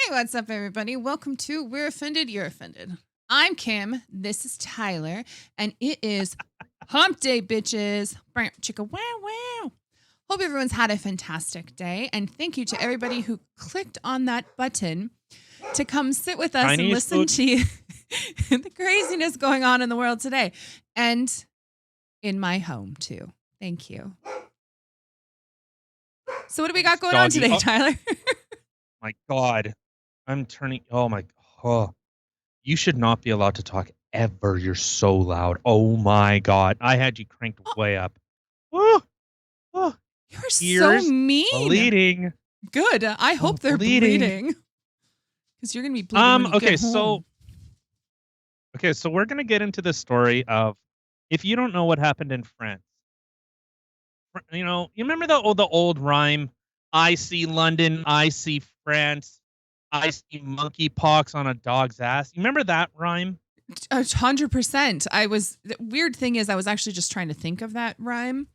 Hey, what's up, everybody? Welcome to We're Offended, You're Offended. I'm Kim. This is Tyler, and it is Hump Day, bitches. Bow, chicka, wow, wow. Hope everyone's had a fantastic day, and thank you to everybody who clicked on that button to come sit with us and listen to the craziness going on in the world today, and in my home too. Thank you. So, what do we got going on today, Tyler? My God, I'm turning. Oh my. Oh, you should not be allowed to talk ever. You're so loud. Oh my God, I had you cranked way up. Oh, oh. You're so mean. Bleeding. Good. I hope they're bleeding. Because you're gonna be bleeding when you get home. So we're gonna get into the story of, if you don't know what happened in France. You remember the old rhyme? I see London, I see France, I see monkeypox on a dog's ass. You remember that rhyme? 100%. The weird thing is I was actually just trying to think of that rhyme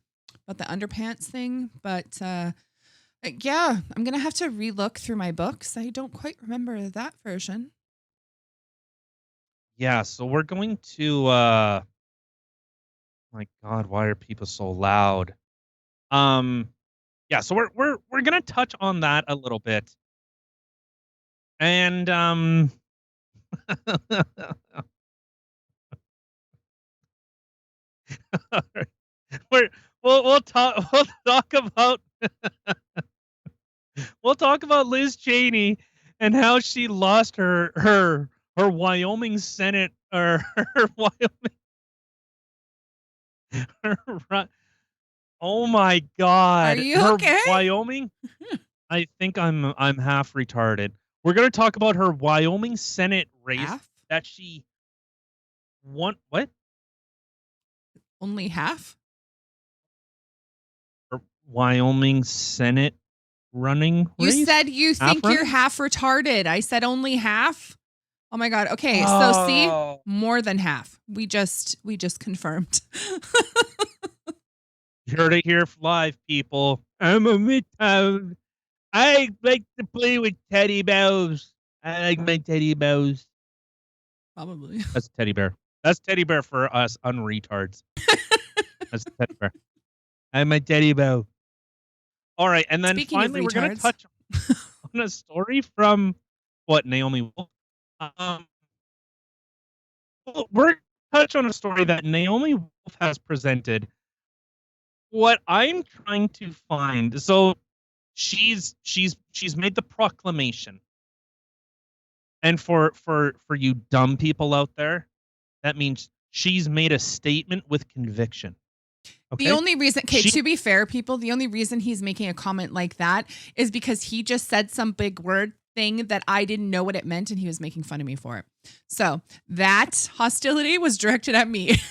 about the underpants thing, but yeah, I'm gonna have to relook through my books. I don't quite remember that version. Yeah, so we're going to my God, why are people so loud? Yeah, so we're gonna touch on that a little bit. And we'll talk about we'll talk about Liz Cheney and how she lost her Wyoming Senate, or her Wyoming. Oh my God. Are you Her okay? Wyoming. I think I'm half retarded. We're gonna talk about her Wyoming Senate race that she won. What? Only half? Her Wyoming Senate running race? You said you think you're half retarded. I said only half. Oh my God. Okay, so see, more than half. We just confirmed. You heard it here live, people. I'm a midtown. I like to play with teddy bears. I like my teddy bears. Probably. That's teddy bear. That's teddy bear for us unretards. That's teddy bear. I'm my teddy bear. All right, and then Speaking finally, we're going to touch on a story from Naomi Wolf. We're going to touch on a story that Naomi Wolf has presented. What I'm trying to find, so she's made the proclamation, and for you dumb people out there, that means she's made a statement with conviction. Okay? The only reason, to be fair, people, the only reason he's making a comment like that is because he just said some big word thing that I didn't know what it meant, and he was making fun of me for it. So that hostility was directed at me.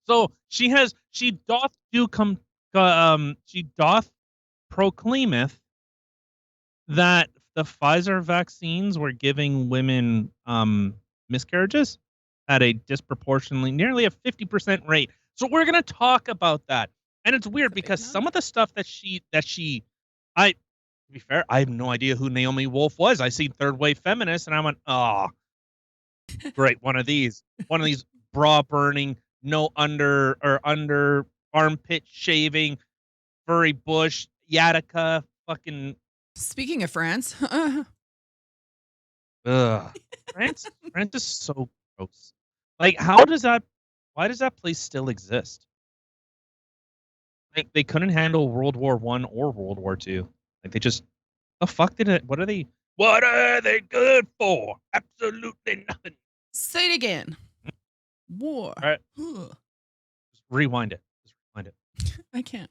So she doth proclaimeth that the Pfizer vaccines were giving women miscarriages at a disproportionately, nearly a 50% rate. So we're going to talk about that. And it's weird because some of the stuff that to be fair, I have no idea who Naomi Wolf was. I see third wave feminists and I went, oh, great. One of these bra burning, no under armpit shaving, furry bush, Yatica, fucking. Speaking of France. France is so gross. Like, why does that place still exist? Like, they couldn't handle World War I or World War II. Like, they just, the fuck did it? What are they good for? Absolutely nothing. Say it again. War. All right. Just rewind it. I can't.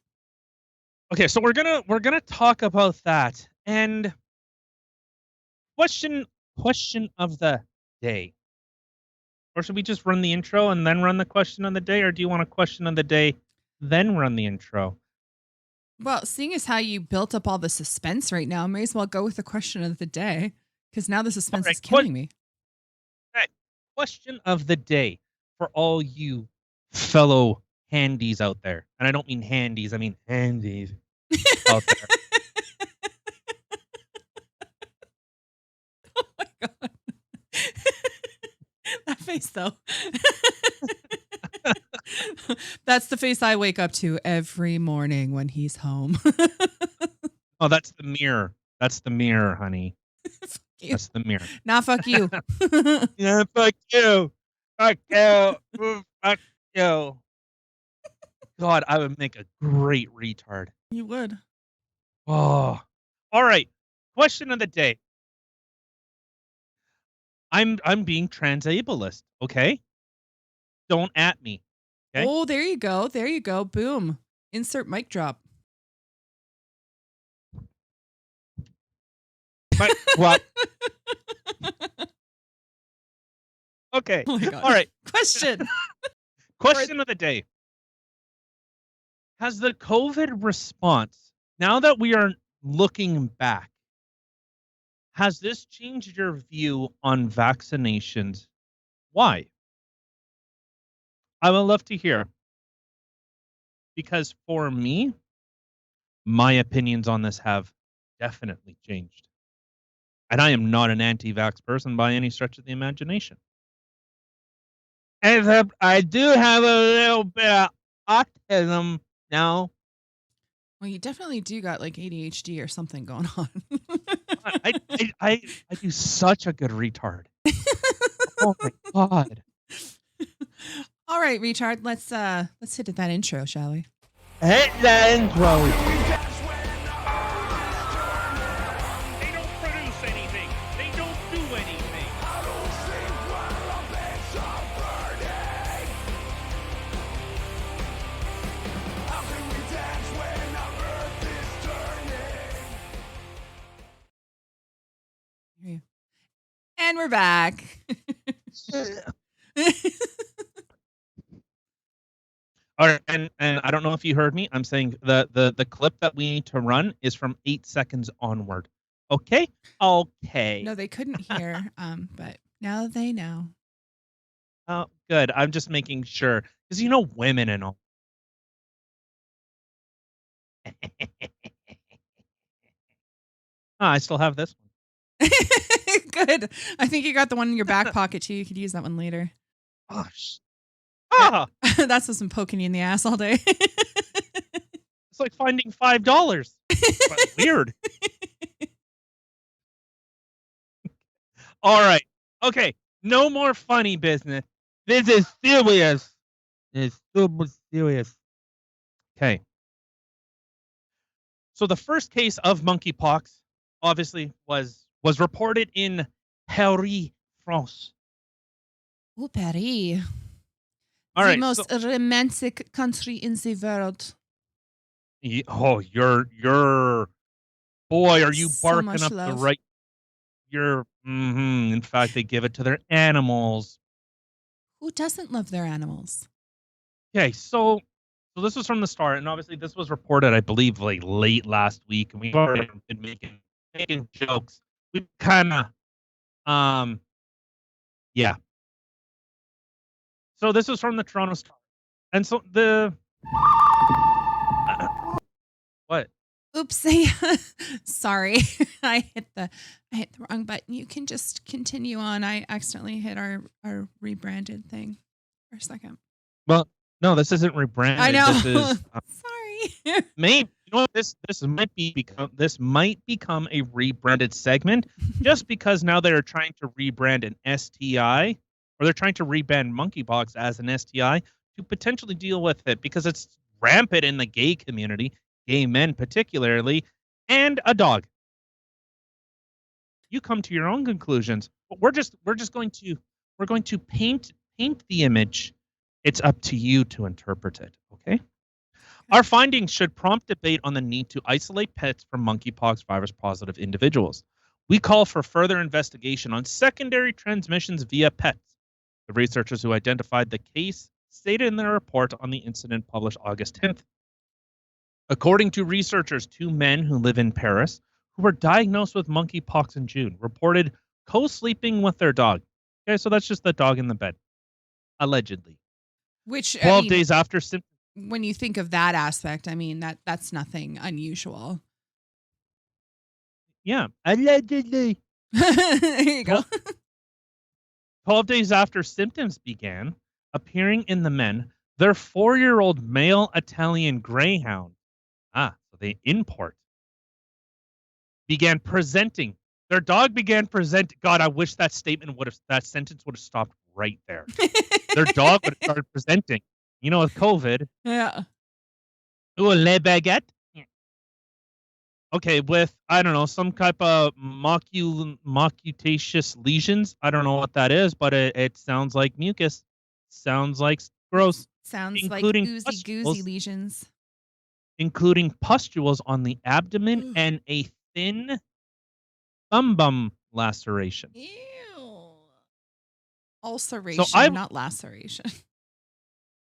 Okay, so we're gonna talk about that. And question of the day. Or should we just run the intro and then run the question of the day? Or do you want a question of the day, then run the intro? Well, seeing as how you built up all the suspense right now, I may as well go with the question of the day, because now the suspense is killing me. All right, question of the day for all you fellow handies out there. And I don't mean handies, I mean handies. out there. Oh my god. That face though. That's the face I wake up to every morning when he's home. Oh, that's the mirror. That's the mirror, honey. Fuck you. That's the mirror. Nah, fuck you. Yeah, fuck you. Fuck you. Fuck you. God, I would make a great retard. You would. Oh. All right. Question of the day. I'm being transableist, okay? Don't at me. Okay? Oh, there you go. There you go. Boom. Insert mic drop. But what? Okay. Oh my god. All right. Question. Question of the day. Has the COVID response, now that we are looking back, has this changed your view on vaccinations? Why? I would love to hear. Because for me, my opinions on this have definitely changed. And I am not an anti-vax person by any stretch of the imagination. Except I do have a little bit of autism now. Well, you definitely do got like ADHD or something going on. I do such a good retard. Oh my god. All right, retard. Let's hit that intro, shall we? Hit that intro. They don't produce anything. They don't do anything. Hear you. And we're back. All right, and I don't know if you heard me. I'm saying the clip that we need to run is from 8 seconds onward. Okay? Okay. No, they couldn't hear. But now they know. Oh, good. I'm just making sure. Because women and all. I still have this one. Good. I think you got the one in your back pocket too. You could use that one later. Gosh. Yeah. That's what's been poking you in the ass all day. It's like finding $5. But weird. All right. Okay. No more funny business. This is serious. It's super serious. Okay. So the first case of monkeypox obviously was reported in Paris, France. Oh, Paris. All the right. most romantic country in the world. You're boy, are you So barking much up the love. right? In fact, they give it to their animals. Who doesn't love their animals? Okay, so this was from the start, and obviously this was reported, I believe, like late last week, and we've already been making jokes. We kind of, yeah. So this was from the Toronto Star, and so what? Oops. Sorry. I hit the wrong button. You can just continue on. I accidentally hit our rebranded thing for a second. Well, no, this isn't rebranded. I know. This is Sorry. maybe this might become a rebranded segment just because now they're trying to rebrand an STI, or they're trying to rebrand monkeypox as an STI to potentially deal with it because it's rampant in the gay community, gay men particularly, and a dog. You come to your own conclusions, but we're going to paint the image. It's up to you to interpret it, okay? Our findings should prompt debate on the need to isolate pets from monkeypox virus-positive individuals. We call for further investigation on secondary transmissions via pets. The researchers who identified the case stated in their report on the incident published August 10th. According to researchers, 2 men who live in Paris who were diagnosed with monkeypox in June reported co-sleeping with their dog. Okay, so that's just the dog in the bed, allegedly. Which 12 days after symptoms. when you think of that aspect, I mean, that's nothing unusual. Yeah. Allegedly. There you go. 12 days after symptoms began appearing in the men, their 4-year-old male Italian greyhound, so they import, began presenting. Their dog began presenting. God, I wish that sentence would have stopped right there. Their dog would have started presenting. With COVID. Yeah. Ooh, le baguette. Okay, with, I don't know, some type of macutaceous lesions. I don't know what that is, but it sounds like mucus. Sounds like gross. Sounds like Including oozy goozy pustules, lesions. including pustules on the abdomen Ugh. and a thin bum laceration. Ew. So Ulceration, not laceration.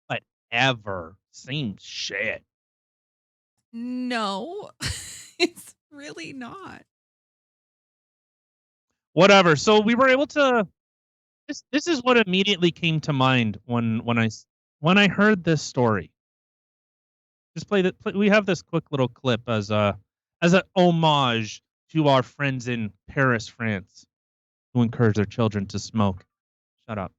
whatever, same shit. No, it's really not. Whatever. So we were able to. This is what immediately came to mind when I heard this story. Just we have this quick little clip as an homage to our friends in Paris, France, who encourage their children to smoke. Shut up.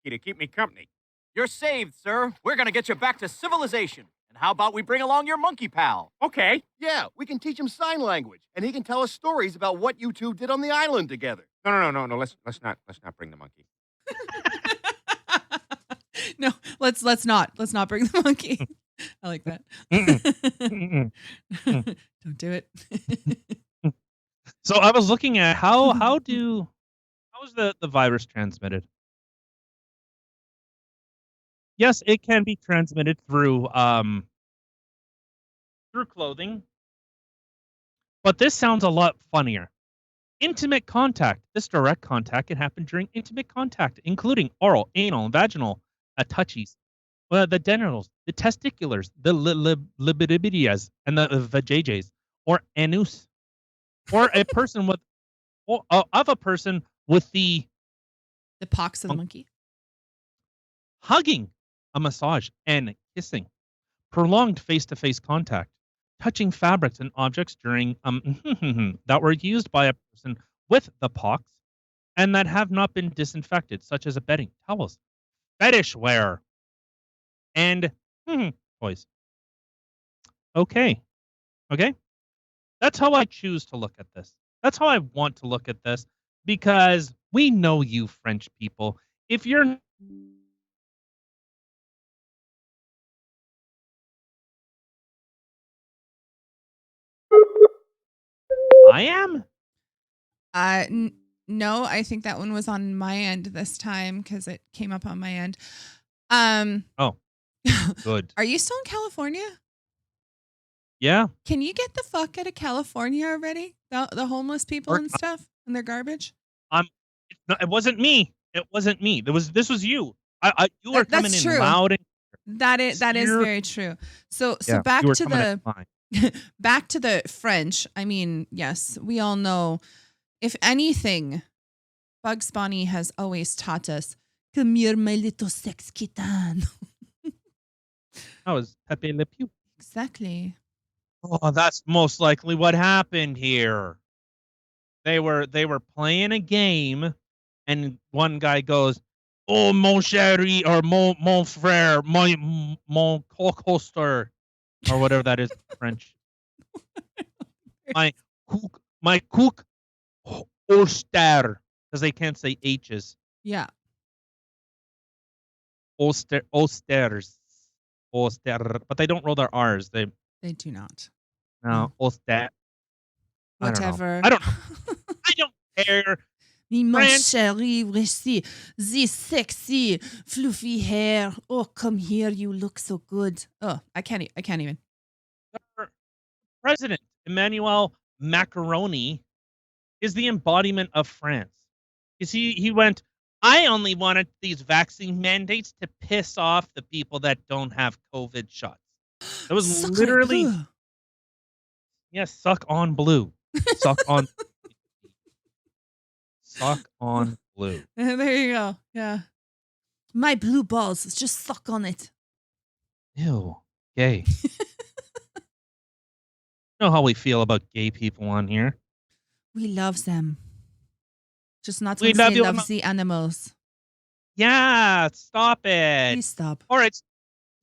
To keep me company. You're saved, sir. We're gonna get you back to civilization. And how about we bring along your monkey pal? Okay. Yeah, we can teach him sign language, and he can tell us stories about what you two did on the island together. No. Let's not bring the monkey. No, let's not bring the monkey. I like that. Don't do it. So I was looking at how is the virus transmitted? Yes, it can be transmitted through clothing. But this sounds a lot funnier. Intimate contact. This direct contact can happen during intimate contact, including oral, anal, and vaginal touchies, the genitals, the testiculars, the libidias, and the vajayjays, or anus, or a person with the pox of the monkey. Hugging, a massage, and kissing. Prolonged face-to-face contact. Touching fabrics and objects during that were used by a person with the pox and that have not been disinfected, such as bedding, towels, fetish wear, and toys. Okay. That's how I choose to look at this. That's how I want to look at this, because we know you French people. If you're I am? No, I think that one was on my end this time because it came up on my end. Oh, good. Are you still in California? Yeah. Can you get the fuck out of California already? The homeless people and stuff and their garbage? It wasn't me. This was you. You were coming That's in true. loud and that is very true. So back to the French. I mean, yes, we all know, if anything, Bugs Bunny has always taught us, "Come here, my little sex kitten." That was Pepe Le Pew. Exactly. Oh, that's most likely what happened here. They were playing a game, and one guy goes, "Oh, mon chéri," or mon frère, mon cocoster, or whatever that is in French. my cook Oster, because they can't say H's. Yeah. Osters, but they don't roll their R's. They do not. No, Oster. Whatever. I don't know. I don't care. Mon chéri, voici this sexy, fluffy hair. Oh, come here. You look so good. Oh, I can't even. President Emmanuel Macron is the embodiment of France. Because he went, I only wanted these vaccine mandates to piss off the people that don't have COVID shots. It was literally, yes, suck on blue. Suck on blue. There you go. Yeah. My blue balls. Just suck on it. Ew. Gay. You know how we feel about gay people on here. We love them. Just not We when love they you. love the animals. Yeah, stop it. Please stop. All right.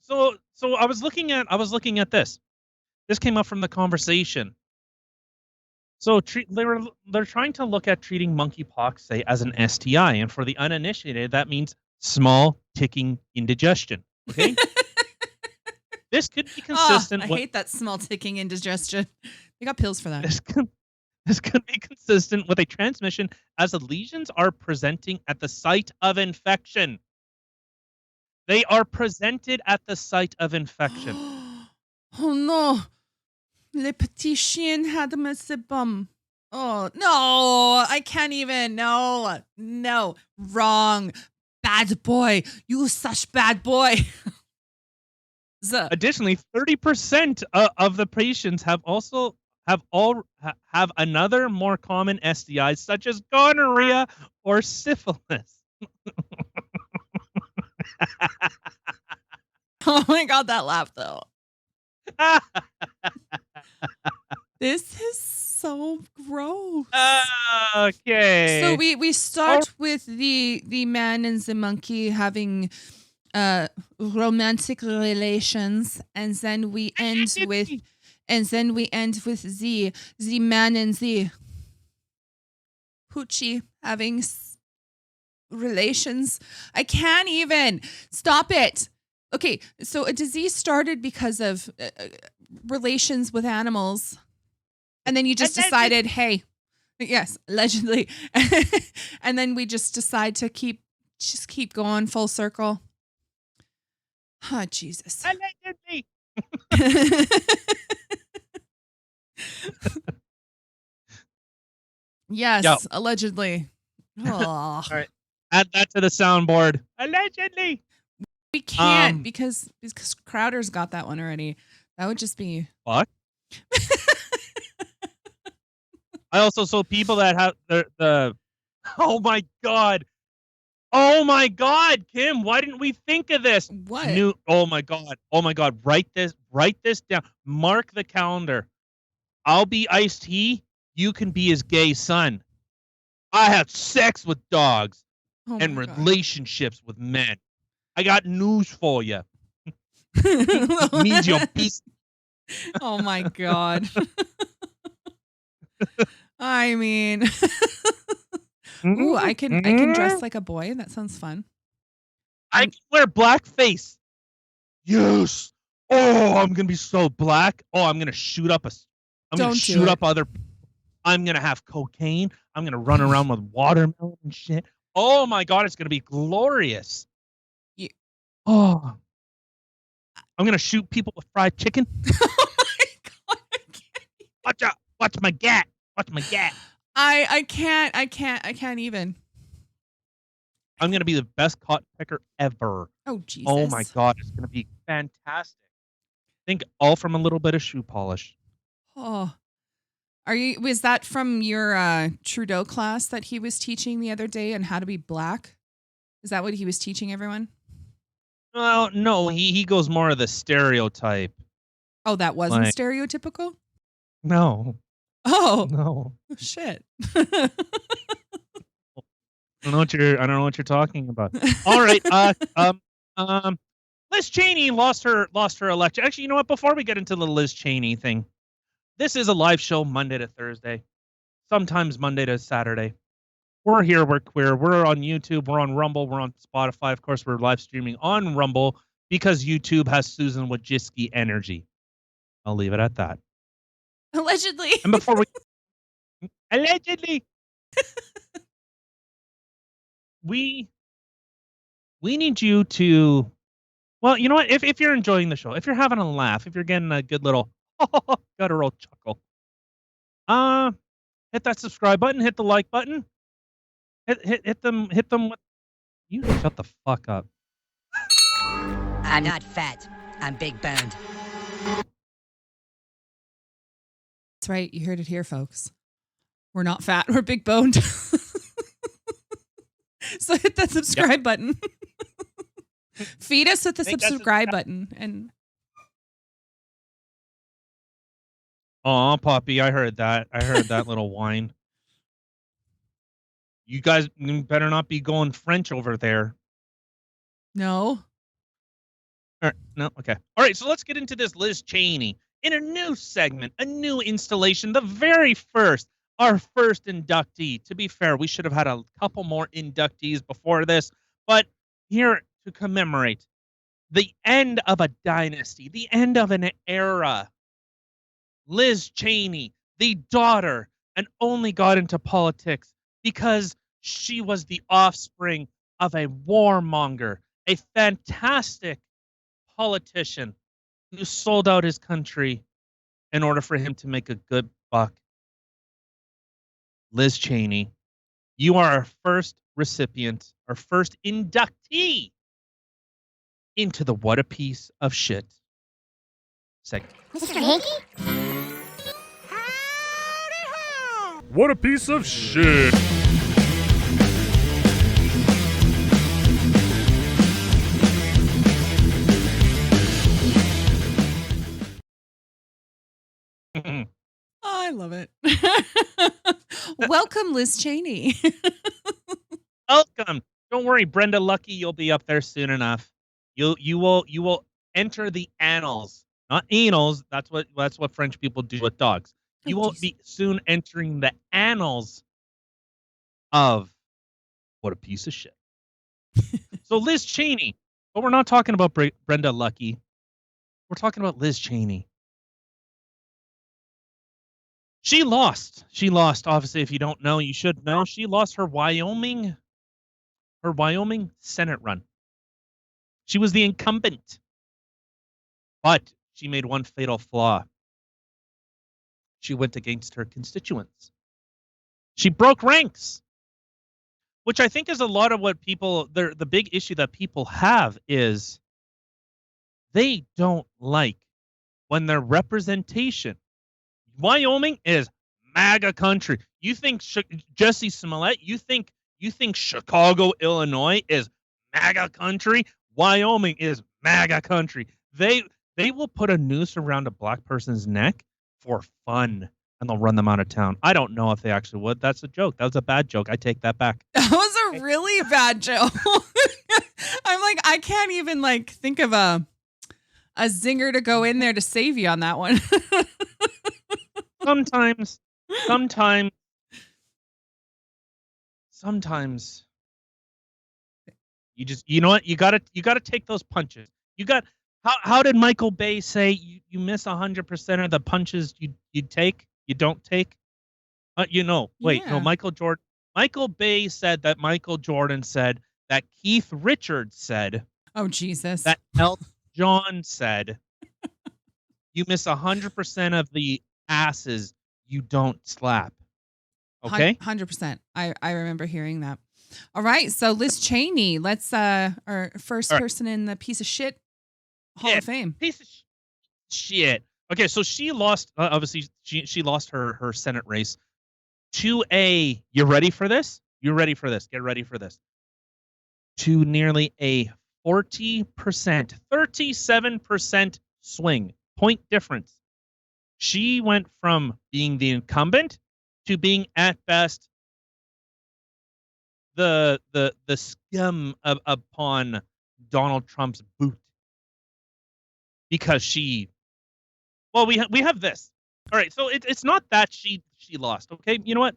So I was looking at this. This came up from the conversation. So they're trying to look at treating monkeypox, say, as an STI, and for the uninitiated, that means small ticking indigestion. Okay. This could be consistent. I hate that small ticking indigestion. They got pills for that. This could be consistent with a transmission as the lesions are presenting at the site of infection. They are presented at the site of infection. Oh no. Le petit chien had me se bum. Oh no, I can't even. No. Wrong. Bad boy. You such bad boy. Additionally, 30% of the patients have another more common STIs such as gonorrhea or syphilis. Oh my god, that laugh though. This is so gross. Okay. So we start with the man and the monkey having romantic relations, and then we end with the man and the hoochie having relations. I can't even. Stop it. Okay, so a disease started because of relations with animals, and then you just decided, hey, yes, allegedly, and then we just decide to keep going full circle. Oh, Jesus. Allegedly. Yes, Yo. allegedly. Oh. All right. Add that to the soundboard. Allegedly. We can't because Crowder's got that one already. That would just be Fuck. I also saw people that have the oh my god, Kim, why didn't we think of this? What? Oh my god, write this down. Mark the calendar. I'll be iced tea. You can be his gay son. I have sex with dogs and relationships with men. I got news for you. Means you're beast. Oh my god. I mean, ooh, I can dress like a boy. That sounds fun. I can wear blackface. Yes. Oh, I'm gonna be so black. Oh, I'm gonna shoot up other. I'm gonna have cocaine. I'm gonna run around with watermelon and shit. Oh my god, it's gonna be glorious. Oh, I'm gonna shoot people with fried chicken. Oh my god! I can't. Watch out! Watch my gat! Watch my gat! I can't even. I'm gonna be the best caught picker ever. Oh Jesus! Oh my god, it's gonna be fantastic. Think all from a little bit of shoe polish. Oh, was that from your Trudeau class that he was teaching the other day on how to be black? Is that what he was teaching everyone? Well, no, he goes more of the stereotype. Oh, that wasn't stereotypical? No. Oh. No. Shit. I don't know what you're talking about. All right. Liz Cheney lost her election. Actually, you know what? Before we get into the Liz Cheney thing, this is a live show Monday to Thursday, sometimes Monday to Saturday. We're here. We're queer. We're on YouTube. We're on Rumble. We're on Spotify. Of course, we're live streaming on Rumble because YouTube has Susan Wojcicki energy. I'll leave it at that. Allegedly. And before allegedly, we need you to, well, you know what? If you're enjoying the show, if you're having a laugh, if you're getting a good little guttural chuckle, hit that subscribe button, hit the like button. Hit them with, you shut the fuck up. I'm not fat. I'm big boned. That's right. You heard it here, folks. We're not fat. We're big boned. So hit that subscribe button. Feed us with the Think that's subscribe button. And Oh, Poppy, I heard that. I heard that little whine. You guys better not be going French over there. no. All right, no, okay. All right, so let's get into this Liz Cheney in a new segment, a new installation, the very first, our first inductee. To be fair, we should have had a couple more inductees before this, but here to commemorate the end of a dynasty, the end of an era. Liz Cheney, the daughter, and only got into politics because she was the offspring of a warmonger, a fantastic politician who sold out his country in order for him to make a good buck. Liz Cheney, you are our first recipient, our first inductee into the What a Piece of Shit segment. Mr. Hanky? What a piece of shit. I love it. Welcome, Liz Cheney. Welcome. Don't worry, Brenda Lucky, you'll be up there soon enough. You will enter the annals, not anals. That's what French people do with dogs. You will be soon entering the annals of What a Piece of Shit. So Liz Cheney, but we're not talking about Brenda Lucky. We're talking about Liz Cheney. She lost. Obviously, if you don't know, you should know. She lost her Wyoming Senate run. She was the incumbent. But she made one fatal flaw. She went against her constituents. She broke ranks. Which I think is a lot of what people, the big issue that people have is they don't like when their representation. Wyoming is MAGA country. You think Jesse Smollett, you think Chicago, Illinois is MAGA country? Wyoming is MAGA country. They will put a noose around a black person's neck for fun, and they'll run them out of town. I don't know if they actually would. That's a joke. That was a bad joke. I take that back. That was a really bad joke. I'm like, I can't even think of a zinger to go in there to save you on that one. Sometimes you just, you know what? You gotta take those punches. How did Michael Bay say you miss 100% of the punches you take? You don't take? Michael Bay said that Michael Jordan said that Keith Richards said. Oh, Jesus. That Elton John said. You miss 100% of the asses you don't slap. Okay? 100%. I remember hearing that. All right. So Liz Cheney, let's our first person in the piece of shit Hall of Fame. Piece of shit. Okay, so she lost. Obviously, she lost her Senate race to a. You ready for this? You ready for this? Get ready for this. To nearly a 40%, 37% swing, point difference. She went from being the incumbent to being at best the scum upon Donald Trump's boot. Because we have this. All right, so it's not that she lost. Okay, you know what?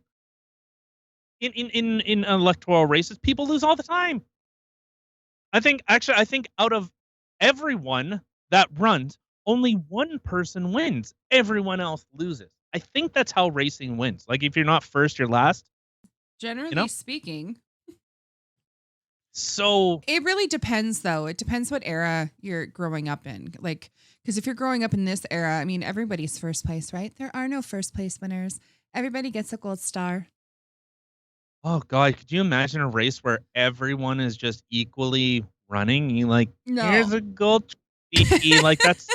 In electoral races, people lose all the time. I think out of everyone that runs, only one person wins. Everyone else loses. I think that's how racing wins. Like if you're not first, you're last. Generally speaking. So it really depends, though. It depends what era you're growing up in. Because if you're growing up in this era, I mean, everybody's first place, right? There are no first place winners. Everybody gets a gold star. Oh God, could you imagine a race where everyone is just equally running? You no. Here's a gold trophy. Like that's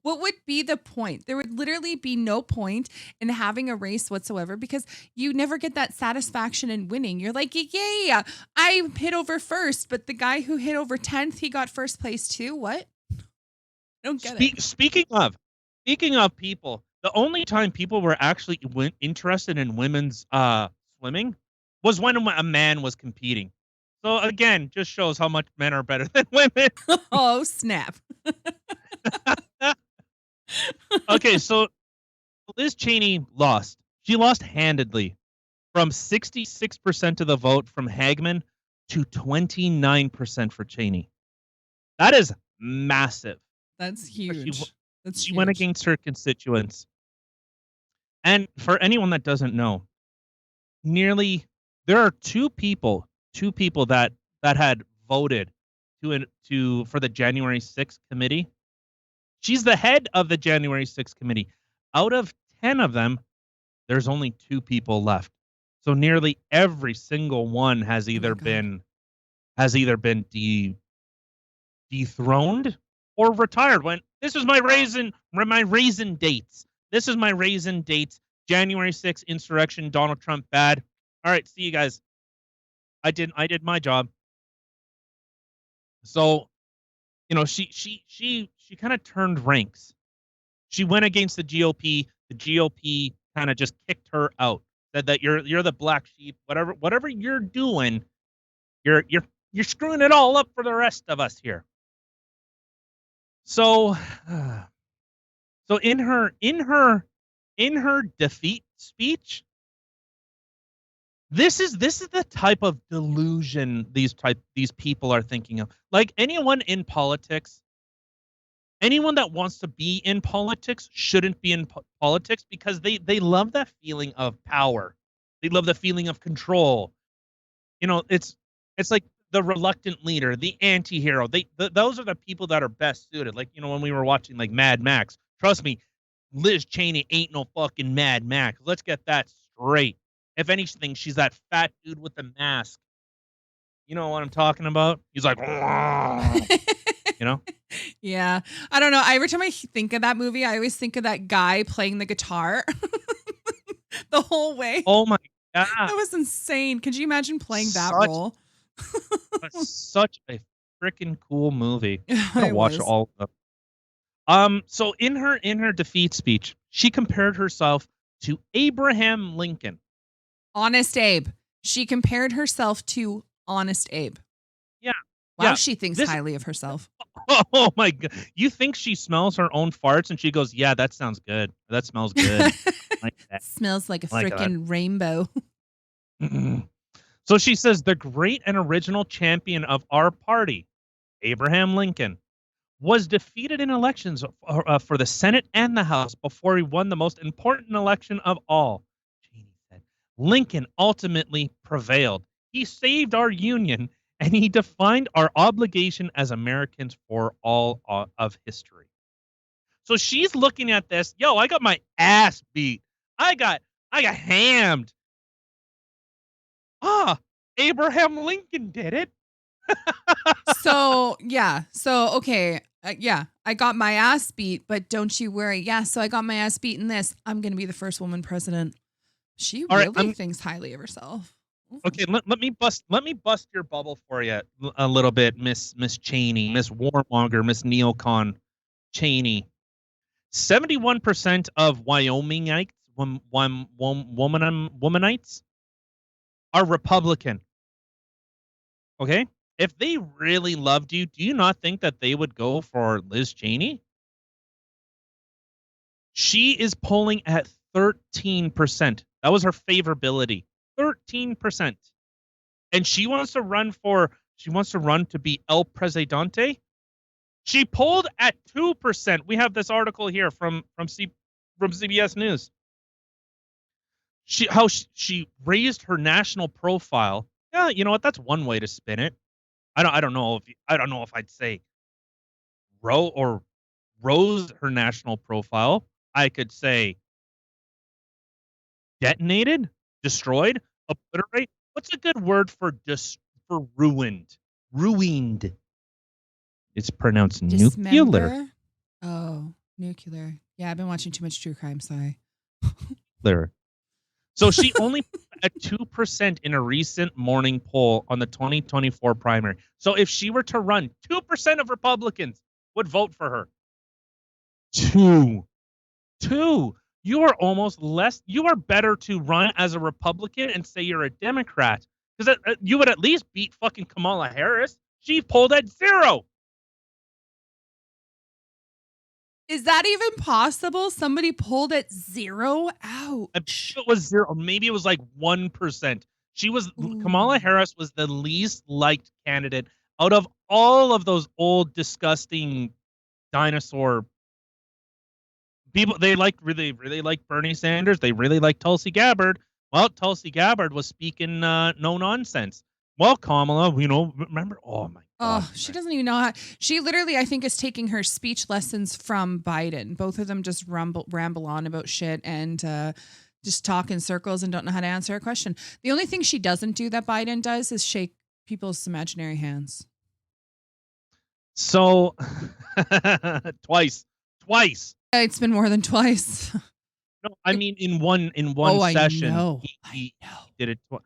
What would be the point? There would literally be no point in having a race whatsoever because you never get that satisfaction in winning. You're like, yeah, I hit over first, but the guy who hit over 10th, he got first place too. What? I don't get it. Speaking of people, the only time people were actually interested in women's swimming was when a man was competing. So again, just shows how much men are better than women. Oh, snap. Okay, so Liz Cheney lost. She lost handedly from 66% of the vote from Hagman to 29% for Cheney. That is massive. That's huge. She went against her constituents. And for anyone that doesn't know, there are two people that had voted for the January 6th committee. She's the head of the January 6th committee. Out of 10 of them, there's only 2 people left. So nearly every single one has either been dethroned or retired. When this is my raisin dates. This is my raisin dates. January 6th insurrection, Donald Trump bad. All right, see you guys. I did my job. So, she kind of turned ranks. She went against the GOP. The GOP kind of just kicked her out. Said that you're the black sheep. Whatever you're doing, you're screwing it all up for the rest of us here. So in her defeat speech, this is the type of delusion these people are thinking of. Like anyone in politics, anyone that wants to be in politics shouldn't be in politics because they love that feeling of power. They love the feeling of control. It's like the reluctant leader, the anti-hero. Those are the people that are best suited. Like, when we were watching like Mad Max, trust me, Liz Cheney ain't no fucking Mad Max. Let's get that straight. If anything, she's that fat dude with the mask. You know what I'm talking about? He's like, Yeah. I don't know. Every time I think of that movie, I always think of that guy playing the guitar the whole way. Oh my God. That was insane. Could you imagine playing that role? Such a freaking cool movie. I watch all of them. So in her defeat speech, she compared herself to Abraham Lincoln. Honest Abe. She compared herself to Honest Abe. Yeah. Wow, yeah. she thinks highly of herself. Oh my God. You think she smells her own farts and she goes, yeah, that sounds good. That smells good. Like that. Smells like a freaking rainbow. So she says the great and original champion of our party, Abraham Lincoln, was defeated in elections for the Senate and the House before he won the most important election of all. Cheney said, Lincoln ultimately prevailed. He saved our union and he defined our obligation as Americans for all of history. So she's looking at this. Yo, I got my ass beat. I got hammed. Abraham Lincoln did it. So, yeah. So, okay. Yeah, I got my ass beat, but don't you worry. Yeah, so I got my ass beat in this. I'm going to be the first woman president. She really thinks highly of herself. Okay, let me bust your bubble for you a little bit, Miss Cheney, Miss Warmonger, Miss Neocon Cheney. 71% of Wyomingites, womanites, are Republican. Okay, if they really loved you, do you not think that they would go for Liz Cheney? She is polling at 13%. That was her favorability. 13%. And she wants to run to be El Presidente. She polled at 2%. We have this article here from CBS News. She raised her national profile. Yeah, you know what? That's one way to spin it. I don't know if I'd say rose her national profile. I could say detonated, destroyed, obliterate. What's a good word for ruined? Ruined. It's pronounced nuclear. Oh, Nuclear. Yeah, I've been watching too much true crime. Sorry. There. So she only at 2% in a recent morning poll on the 2024 primary. So if she were to run, 2% of Republicans would vote for her. Two. You are almost less. You are better to run as a Republican and say you're a Democrat, because you would at least beat fucking Kamala Harris. She polled at 0. Is that even possible? Somebody polled at 0? Ouch. It was 0. Maybe it was like 1%. Kamala Harris was the least liked candidate out of all of those old, disgusting dinosaur people. They really liked Bernie Sanders. They really liked Tulsi Gabbard. Well, Tulsi Gabbard was speaking no nonsense. Well, Kamala, remember? Oh my God. Oh, she doesn't even know how. She literally, I think, is taking her speech lessons from Biden. Both of them just ramble on about shit and just talk in circles and don't know how to answer a question. The only thing she doesn't do that Biden does is shake people's imaginary hands. So, twice. It's been more than twice. No, I mean in one session. He did it twice.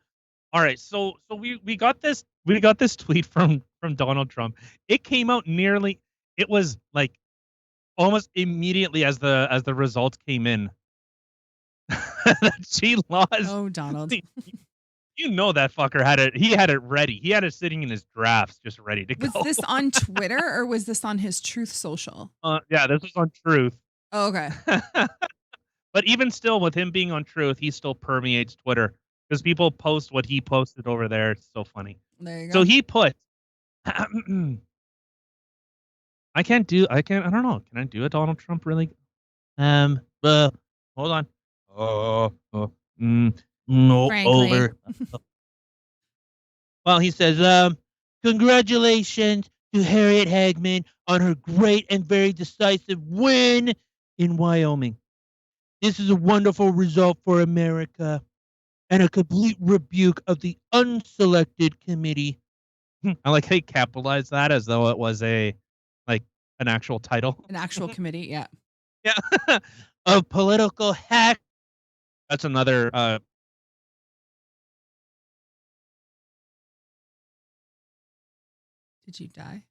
All right, so we got this tweet from Donald Trump. It came out it was like almost immediately as the results came in that she lost. Oh, Donald. You know that fucker had it. He had it ready. He had it sitting in his drafts, just ready to go. Was this on Twitter or was this on his Truth Social? Yeah, this was on Truth. Oh, okay. But even still, with him being on Truth, he still permeates Twitter because people post what he posted over there. It's so funny. There you go. So he put, I don't know. Can I do a Donald Trump really? Hold on. No, Frankly. over. Well, he says, congratulations to Harriet Hagman on her great and very decisive win in Wyoming. This is a wonderful result for America and a complete rebuke of the unselected committee. I like how he capitalized that as though it was an actual title. An actual committee, yeah. Yeah. Of political hack. That's another Did you die?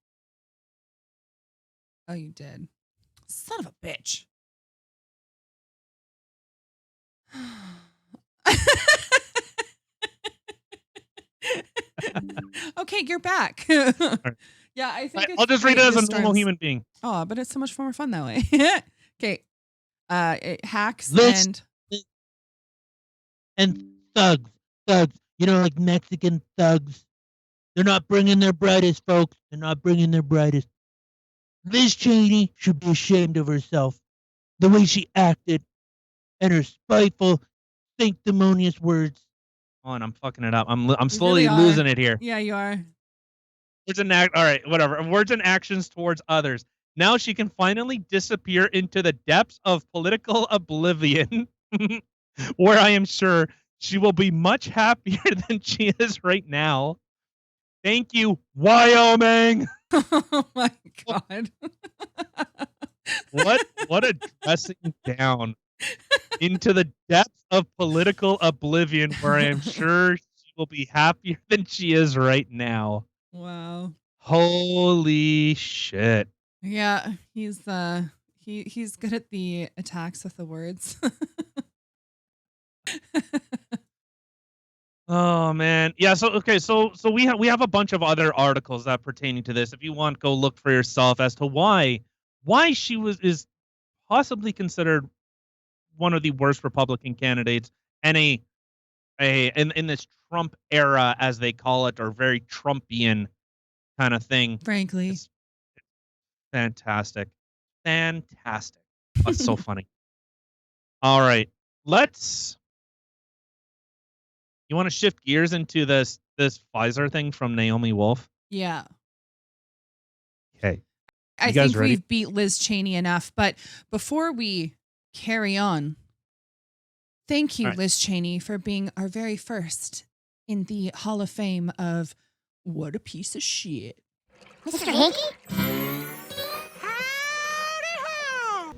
Oh, you did. Son of a bitch. Okay, you're back. Yeah, I think I'll just read it as a normal human being. Oh, but it's so much more fun that way. Okay. It hacks and thugs. Like Mexican thugs. They're not bringing their brightest, folks. They're not bringing their brightest. Liz Cheney should be ashamed of herself. The way she acted and her spiteful, sanctimonious words. Hold on, I'm fucking it up. I'm slowly losing it here. Yeah, you are. All right, whatever. Words and actions towards others. Now she can finally disappear into the depths of political oblivion, where I am sure she will be much happier than she is right now. Thank you, Wyoming. Oh my God. What a dressing down into the depths of political oblivion, where I am sure she will be happier than she is right now. Wow. Holy shit. Yeah, he's good at the attacks with the words. Oh man. Yeah, so we have a bunch of other articles that pertaining to this. If you want, go look for yourself as to why she is possibly considered one of the worst Republican candidates and in this Trump era, as they call it, or very Trumpian kind of thing. Frankly. It's fantastic. Fantastic. That's so funny. All right. You want to shift gears into this Pfizer thing from Naomi Wolf? Yeah. Okay. I guys think ready? we've beat Liz Cheney enough, but before we carry on, thank you, All right. Liz Cheney, for being our very first in the Hall of Fame of What a Piece of Shit. Mr. Hanky?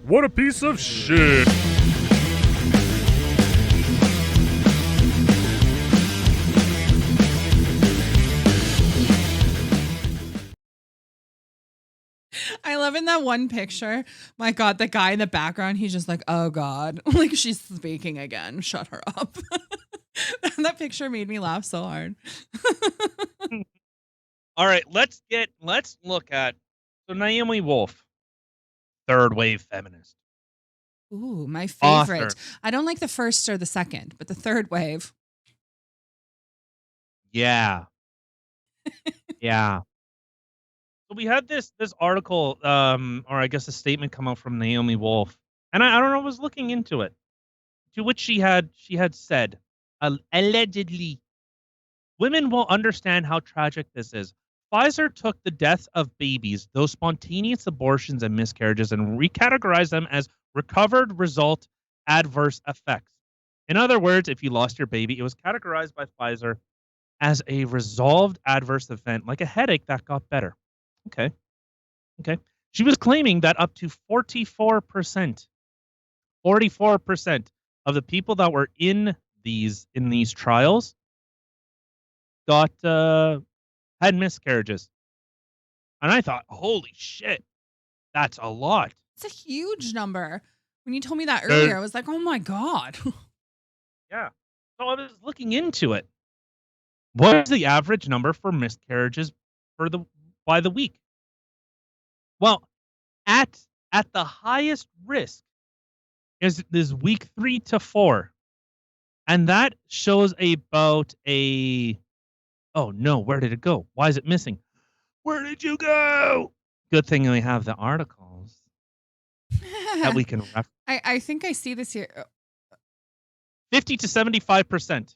What a piece of shit. I love in that one picture. My God, the guy in the background, he's just like, oh God, like she's speaking again. Shut her up. That picture made me laugh so hard. All right, let's look at Naomi Wolf, third wave feminist, Ooh, my author. favorite. I don't like the first or the second, but the third wave. Yeah. Yeah. So we had this article, or I guess a statement come out from Naomi Wolf, and I don't know, I was looking into it, to which she had said, allegedly, women will understand how tragic this is. Pfizer took the deaths of babies, those spontaneous abortions and miscarriages, and recategorized them as recovered result adverse effects. In other words, if you lost your baby, it was categorized by Pfizer as a resolved adverse event, like a headache that got better. Okay. She was claiming that up to 44% of the people that were in these trials got had miscarriages. And I thought, holy shit, that's a lot. It's a huge number. When you told me that earlier, I was like, oh my God. Yeah. So I was looking into it. What is the average number for miscarriages by the week? Well, at the highest risk is week 3 to 4. And that shows about a oh no, where did it go? Why is it missing? Where did you go? Good thing we have the articles that we can reference. I think I see this here. 50 to 75%.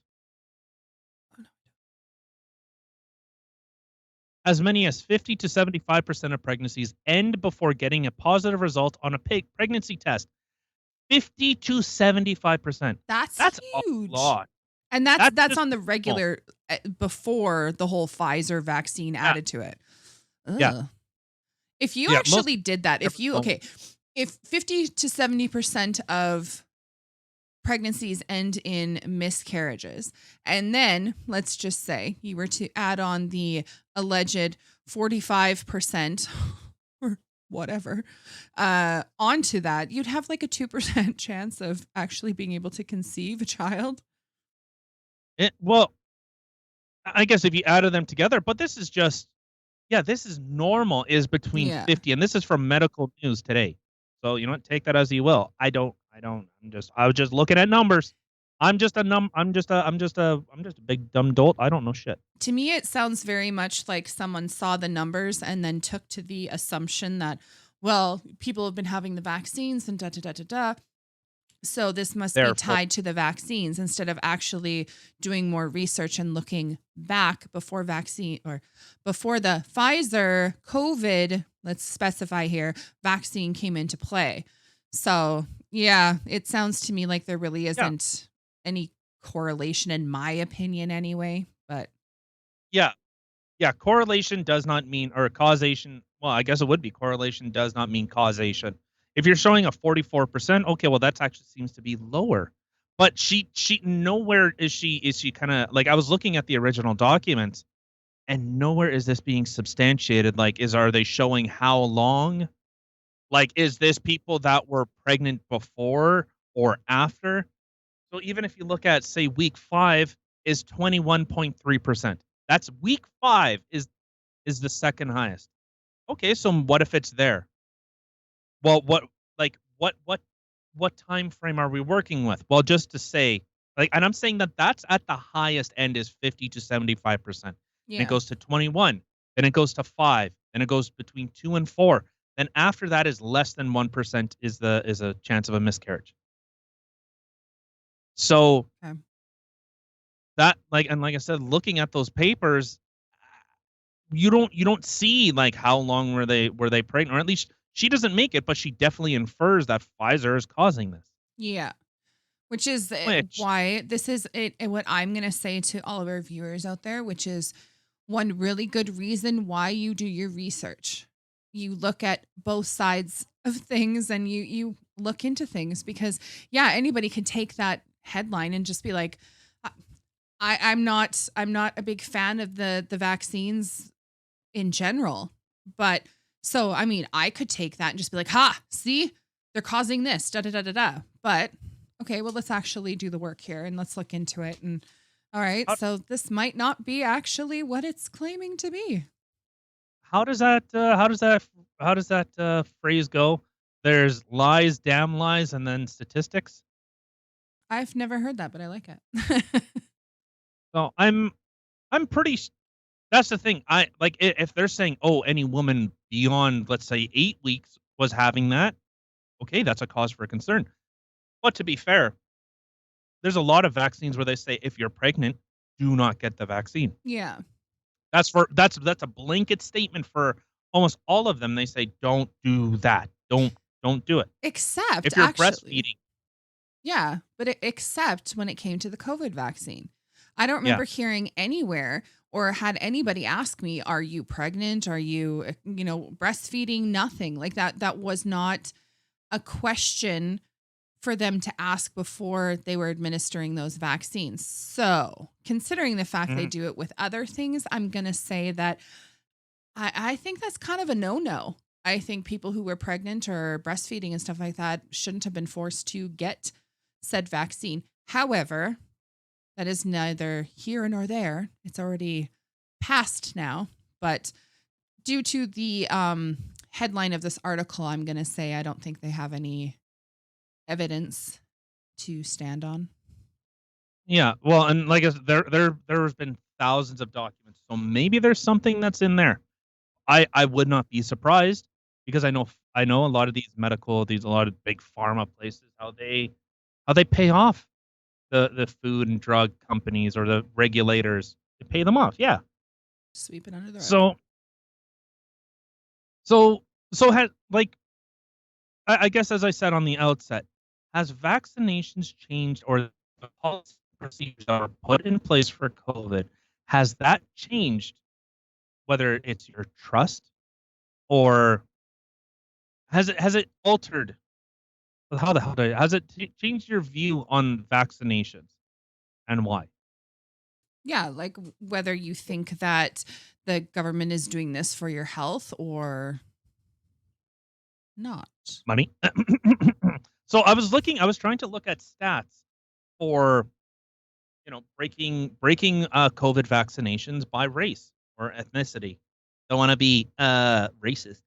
As many as 50 to 75% of pregnancies end before getting a positive result on a pregnancy test. 50 to 75%. That's huge. A lot. And that's on the small. regular before the whole Pfizer vaccine added to it. Ugh. Yeah. If you actually did that, if 50 to 70% of pregnancies end in miscarriages, and then let's just say you were to add on the alleged 45% or whatever onto that, you'd have like a 2% chance of actually being able to conceive a child. Well, I guess if you added them together, but this is just, this is normal, is between 50, and this is from Medical News today. So you know what, take that as you will. I was just looking at numbers. I'm just a big dumb dolt. I don't know shit. To me, it sounds very much like someone saw the numbers and then took to the assumption that, well, people have been having the vaccines and da-da-da-da-da. So this must be tied to the vaccines, instead of actually doing more research and looking back before the Pfizer COVID, let's specify here, vaccine came into play. So yeah, it sounds to me like there really isn't any correlation, in my opinion anyway, but yeah, correlation does not mean, or causation. Well, I guess it would be, correlation does not mean causation. If you're showing a 44%, okay, well, that actually seems to be lower. But she nowhere is she kind of like, I was looking at the original documents, and nowhere is this being substantiated. Like, are they showing how long? Like, is this people that were pregnant before or after? So even if you look at, say, week 5 is 21.3%. That's week 5 is the second highest. Okay, so what if it's there? Well, what time frame are we working with? Well, just to say, like, and I'm saying that's at the highest end is 50 to 75%. And it goes to 21, then it goes to 5, then it goes between 2 and 4. Then after that is less than 1% is a chance of a miscarriage. So that, like I said, looking at those papers, you don't see like how long were they pregnant, or at least she doesn't make it, but she definitely infers that Pfizer is causing this. Yeah. Which is why this is what I'm going to say to all of our viewers out there, which is one really good reason why you do your research. you look at both sides of things and you look into things, because anybody could take that headline and just be like, I'm not a big fan of the vaccines in general. But so, I mean, I could take that and just be like, see, they're causing this, da da da da da. But okay, well, let's actually do the work here and let's look into it. And all right, so this might not be actually what it's claiming to be. How does that phrase go? There's lies, damn lies, and then statistics. I've never heard that, but I like it. So I'm pretty. That's the thing. I like if they're saying, oh, any woman beyond, let's say, 8 weeks was having that. Okay, that's a cause for concern. But to be fair, there's a lot of vaccines where they say if you're pregnant, do not get the vaccine. Yeah. That's a blanket statement for almost all of them. They say don't do that. Don't do it. Except if you're actually, breastfeeding. Yeah, but except when it came to the COVID vaccine. I don't remember hearing anywhere or had anybody ask me, are you pregnant? Are you, breastfeeding? Nothing like that. That was not a question for them to ask before they were administering those vaccines. So considering the fact they do it with other things, I'm going to say that I think that's kind of a no-no. I think people who were pregnant or breastfeeding and stuff like that shouldn't have been forced to get said vaccine. However, that is neither here nor there. It's already passed now. But due to the headline of this article, I'm going to say I don't think they have any evidence to stand on. Yeah, well, and like there's been thousands of documents, so maybe there's something that's in there. I would not be surprised, because I know a lot of a lot of big pharma places, how they pay off the food and drug companies or the regulators. They pay them off, yeah. Sweep it under the rug. So I guess, as I said on the outset, has vaccinations changed, or the policy procedures that are put in place for COVID, has that changed, whether it's your trust, or has it altered? Has it changed your view on vaccinations, and why? Yeah, like whether you think that the government is doing this for your health or not. Money. So I was trying to look at stats for, breaking COVID vaccinations by race or ethnicity. Don't want to be racist.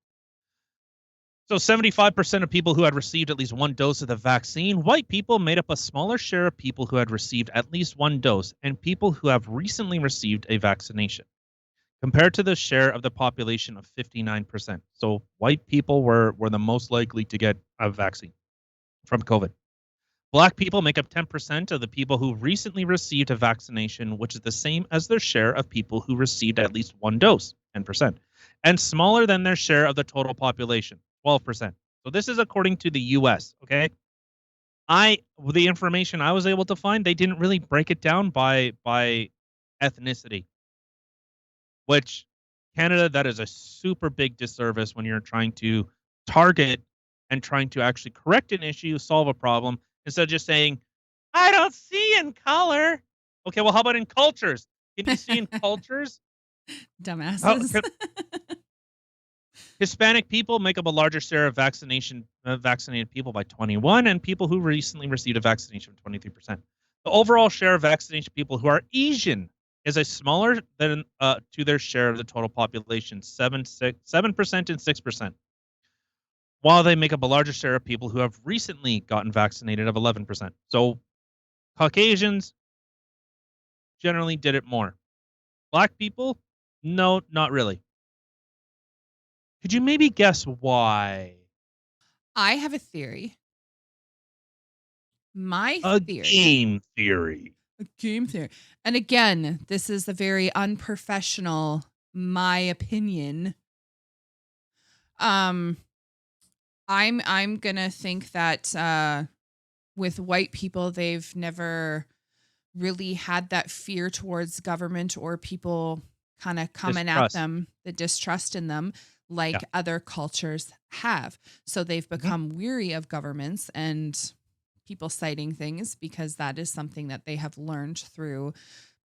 So 75% of people who had received at least one dose of the vaccine, white people, made up a smaller share of people who had received at least one dose, and people who have recently received a vaccination, compared to the share of the population of 59%. So white people were the most likely to get a vaccine from COVID. Black people make up 10% of the people who recently received a vaccination, which is the same as their share of people who received at least one dose, 10%, and smaller than their share of the total population, 12%. So this is according to the US, okay? The information I was able to find, they didn't really break it down by ethnicity, which Canada, that is a super big disservice when you're trying to target and trying to actually correct an issue, solve a problem, instead of just saying, I don't see in color. Okay, well, how about in cultures? Can you see in cultures? Dumbasses. Hispanic people make up a larger share of vaccinated people by 21, and people who recently received a vaccination, 23%. The overall share of vaccinated people who are Asian is a smaller than to their share of the total population, 7% and 6%. While they make up a larger share of people who have recently gotten vaccinated of 11%. So Caucasians generally did it more. Black people, no, not really. Could you maybe guess why? I have a theory. A game theory. A game theory. And again, this is a very unprofessional, my opinion. I'm gonna think that with white people, they've never really had that fear towards government or people kind of coming at them, the distrust in them. like Yeah. other cultures have. So they've become weary of governments and people citing things because that is something that they have learned through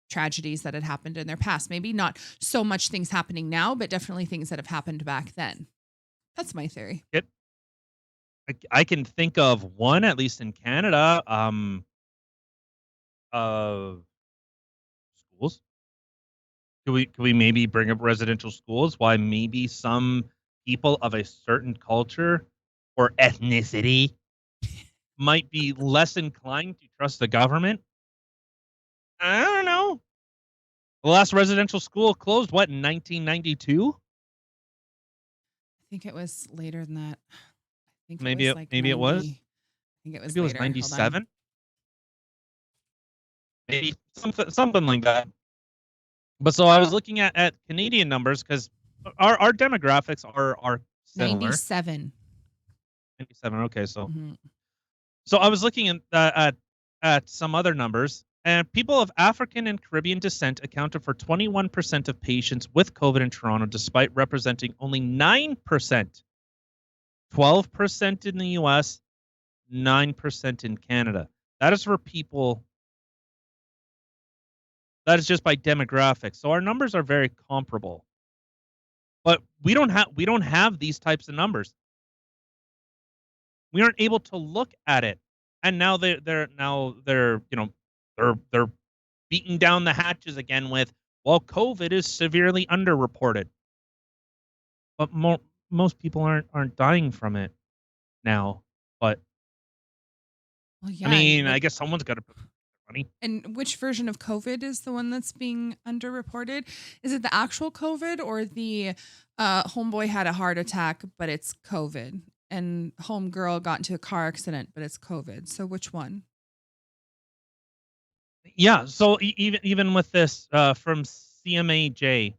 tragedies that had happened in their past. Maybe not so much things happening now, but definitely things that have happened back then. That's my theory. I can think of one, at least in Canada, schools. Could we maybe bring up residential schools? Why maybe some people of a certain culture or ethnicity might be less inclined to trust the government? I don't know. The last residential school closed, what, in 1992? I think it was later than that. I think it Maybe was it like maybe it 90. was. I think it was Maybe it was later. Hold on. 97. Maybe something like that. But so I was looking at Canadian numbers because our demographics are similar. 97. 97. Okay, so Mhm. I was looking at some other numbers, and people of African and Caribbean descent accounted for 21% of patients with COVID in Toronto, despite representing only 9%, 12% in the U.S., 9% in Canada. That is for people. That is just by demographics. So our numbers are very comparable, but we don't have these types of numbers. We aren't able to look at it, and now they're they're beating down the hatches again with, well, COVID is severely underreported, but most people aren't dying from it now. But Well, I yeah. mean, I guess someone's got to put money. And which version of COVID is the one that's being underreported? Is it the actual COVID or the homeboy had a heart attack, but it's COVID? And homegirl got into a car accident, but it's COVID. So which one? Yeah. So even with this from CMAJ,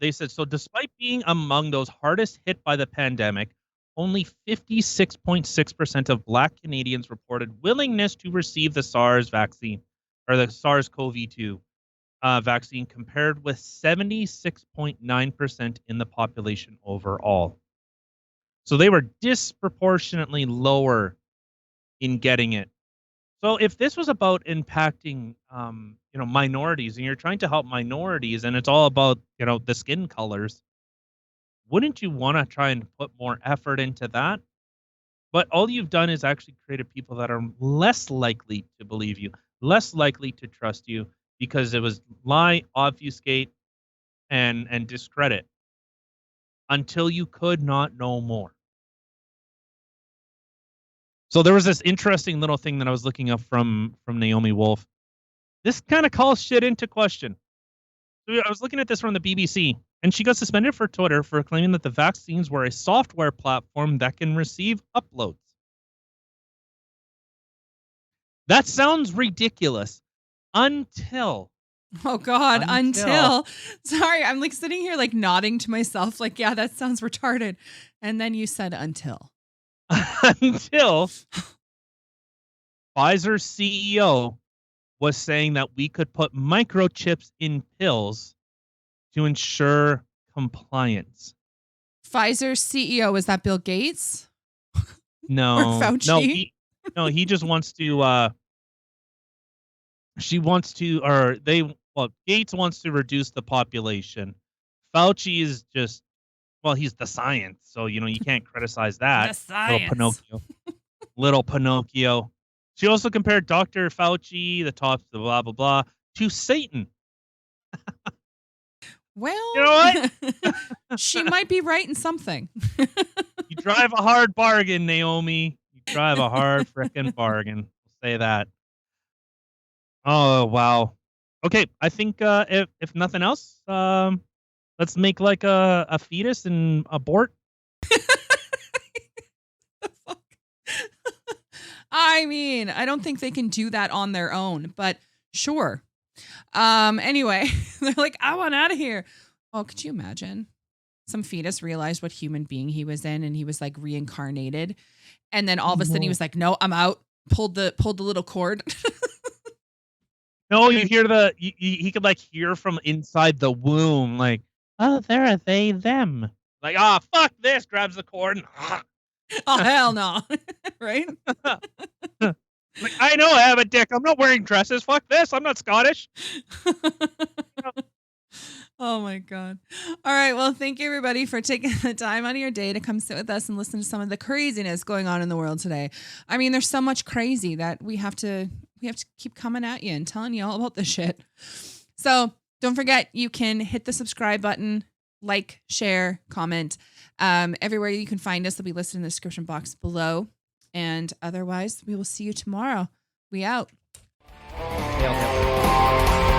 they said, so despite being among those hardest hit by the pandemic, only 56.6% of Black Canadians reported willingness to receive the SARS vaccine or the SARS-CoV-2 vaccine, compared with 76.9% in the population overall. So they were disproportionately lower in getting it. So if this was about impacting, minorities, and you're trying to help minorities, and it's all about, the skin colors, wouldn't you want to try and put more effort into that? But all you've done is actually created people that are less likely to believe you, less likely to trust you, because it was lie, obfuscate, and discredit until you could not know more. So there was this interesting little thing that I was looking up from Naomi Wolf. This kind of calls shit into question. So I was looking at this from the BBC, and she got suspended for Twitter for claiming that the vaccines were a software platform that can receive uploads. That sounds ridiculous until Oh God, until sorry, I'm like sitting here like nodding to myself, like, yeah, that sounds retarded. And then you said until. until Pfizer's CEO was saying that we could put microchips in pills to ensure compliance. Pfizer's CEO, is that Bill Gates? No, Or Fauci? he just wants to. Gates wants to reduce the population. Fauci is just, he's the science, so you can't criticize that. The science. Little Pinocchio. She also compared Dr. Fauci, the top, the blah blah blah, to Satan. Well, You know what? she might be right in something. You drive a hard bargain, Naomi. You drive a hard frickin' bargain. I'll say that. Oh wow. Okay, I think if nothing else, let's make like a fetus and abort. I mean, I don't think they can do that on their own, but sure. Anyway, they're like, I want out of here. Oh, could you imagine? Some fetus realized what human being he was in, and he was like reincarnated. And then all of a sudden he was like, no, I'm out. Pulled the little cord. No, you hear he could like hear from inside the womb, like, Oh, there are they, them. Like, fuck this, grabs the cord and Oh, hell no. Right? like, I know I have a dick. I'm not wearing dresses. Fuck this. I'm not Scottish. Oh my God. All right. Well, thank you everybody for taking the time out of your day to come sit with us and listen to some of the craziness going on in the world today. I mean, there's so much crazy that we have to keep coming at you and telling you all about this shit. So don't forget, you can hit the subscribe button, like, share, comment. Everywhere you can find us will be listed in the description box below. And otherwise, we will see you tomorrow. We out. Hail Hitler.